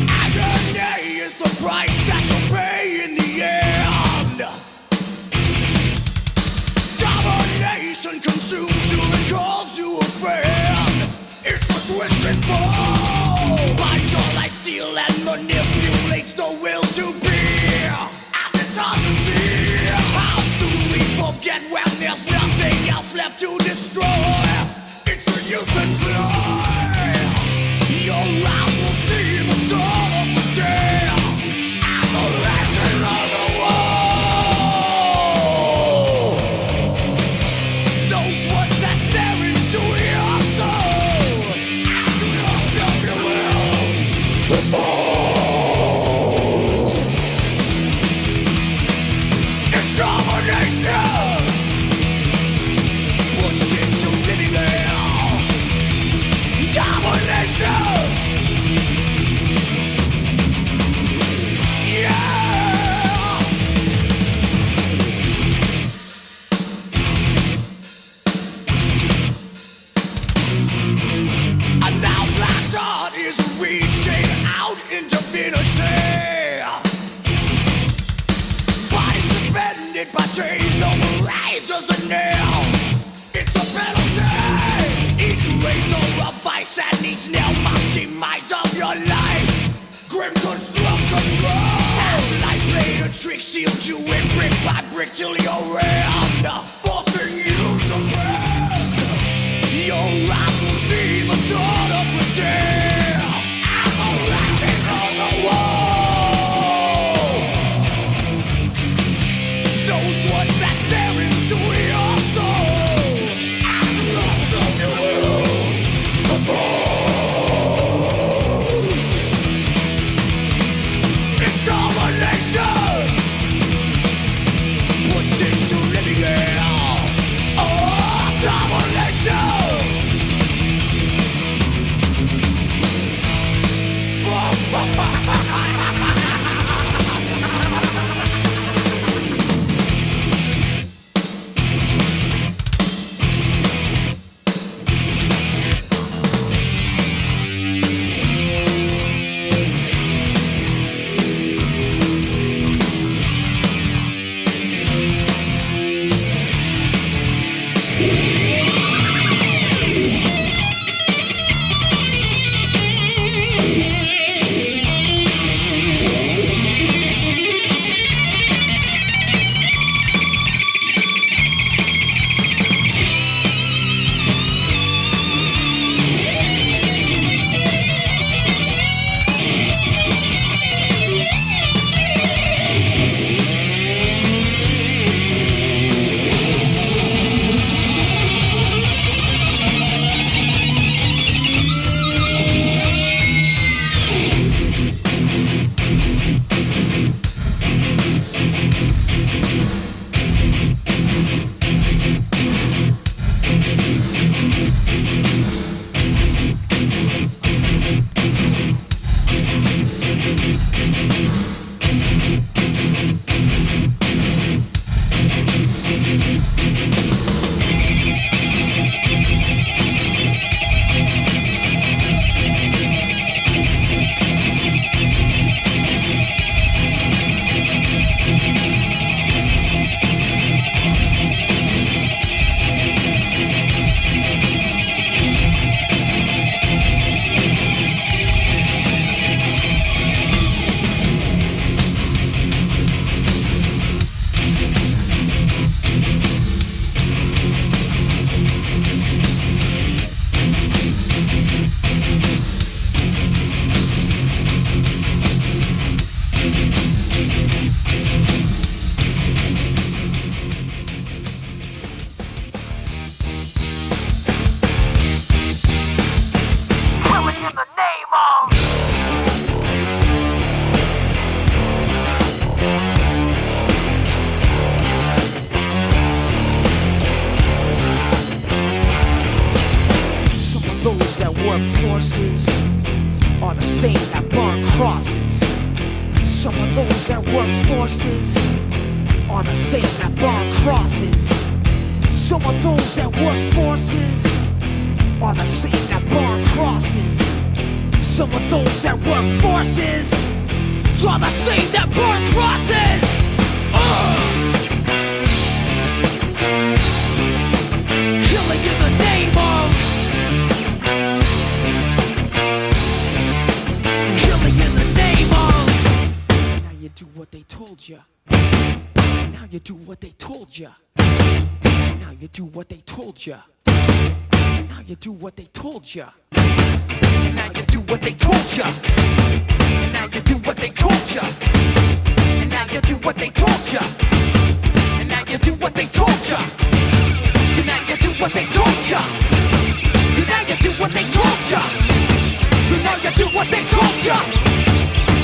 Agony is the price that you'll pay in the end. Domination consumes you and calls you a friend. It's a twisted ball. Binds your life, steal and manipulates the will to be. And it's hard to see how soon we forget when there's nothing else left to destroy. It's a useless play. Your eyes will see the dawn of the day and the legend on the wall. Those words that stare into your soul, ask yourself you will fall. It's domination, pushed into living hell. Domination. And now Black Dot is reaching out infinity. Bodies suspended by chains over razors and nails. It's a penalty. Each razor a vice and each nail must demise of your life. Grim construction and life played a trick, sealed you in brick by brick till you're in, forcing you to bend. Your eyes will see the dawn of the day and the writing on the wall. Those words that stare into your soul, ask yourself you will fall. It's domination, pushed into living hell. Oh, domination. forces are the same that burn crosses. Some of those that work forces are the same that burn crosses. Some of those that work forces are the same that burn crosses. Some of those that work forces draw the same that burn crosses. Killing in the name of. Killing in the name of. Now you do what they told ya. Now you do what they told ya. Now you do what they told ya. Now you do what they told ya. Now you do what they told ya. And now you do what they told ya. And now you do what they told ya. And now you do what they told ya. And now you do what they told ya. And now you do what they told ya. And now you do what they told ya.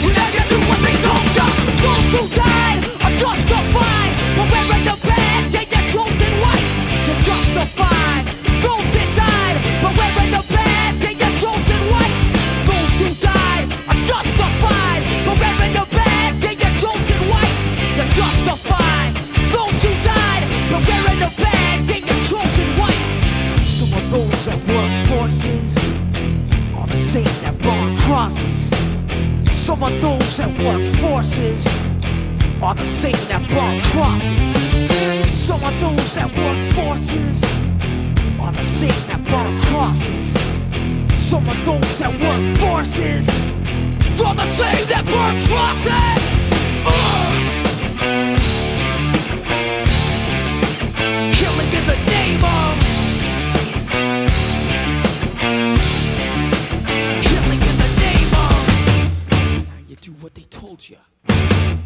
And now you do what they told ya. Those who died are justified for wearing the badge and your chosen white. You're justified. Those that died for wearing the badge and your chosen white. Those who died are justified for wearing the badge and your chosen white. You're justified. Those who died for wearing the badge and your chosen white. Some of those that work forces are the same that burn crosses. Some of those that work forces are the same that burn crosses. Some of those that work forces are the same that burn crosses. Some of those that work forces are the same that burn crosses. Killing in the name of. Killing in the name of. Now you do what they told you.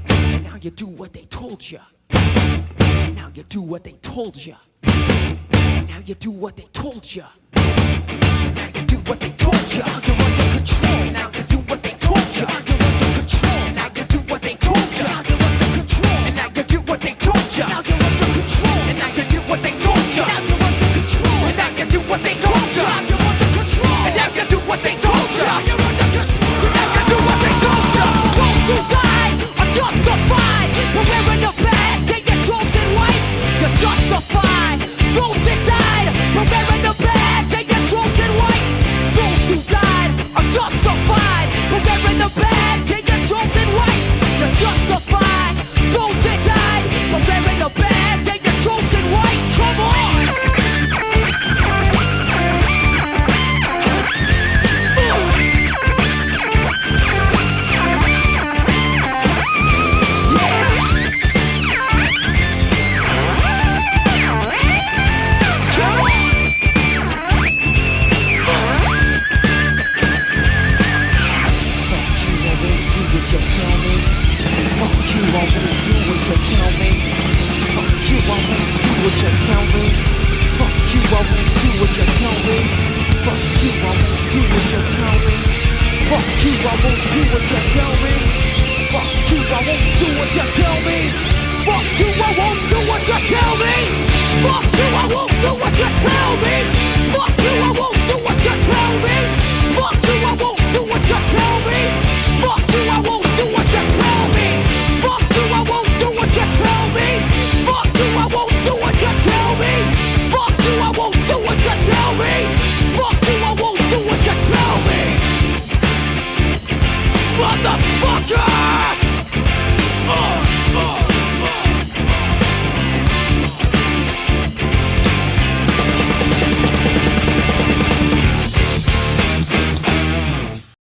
And now you do what they told you. And now you do what they told you. And now you do what they told you. And now you do what they told you. You're under control. And now you do what they told you. You're under control. And now you do what they told you. You're under control. And now you do what they told you. Now you're under control. And now you do what they told you. Now you're under control. And now you do what they told you. You're under control. And now you do what they told you. You're under control. And now you do what they told you. Those who died are justified for wearing the badge and your chosen white. You're justified. Those that died for wearing the badge and your chosen white. Those who died are justified for wearing the badge and your chosen white. You're justified. Those that died for wearing the badge and your chosen white. Come on. Fuck you, I won't do what you tell me.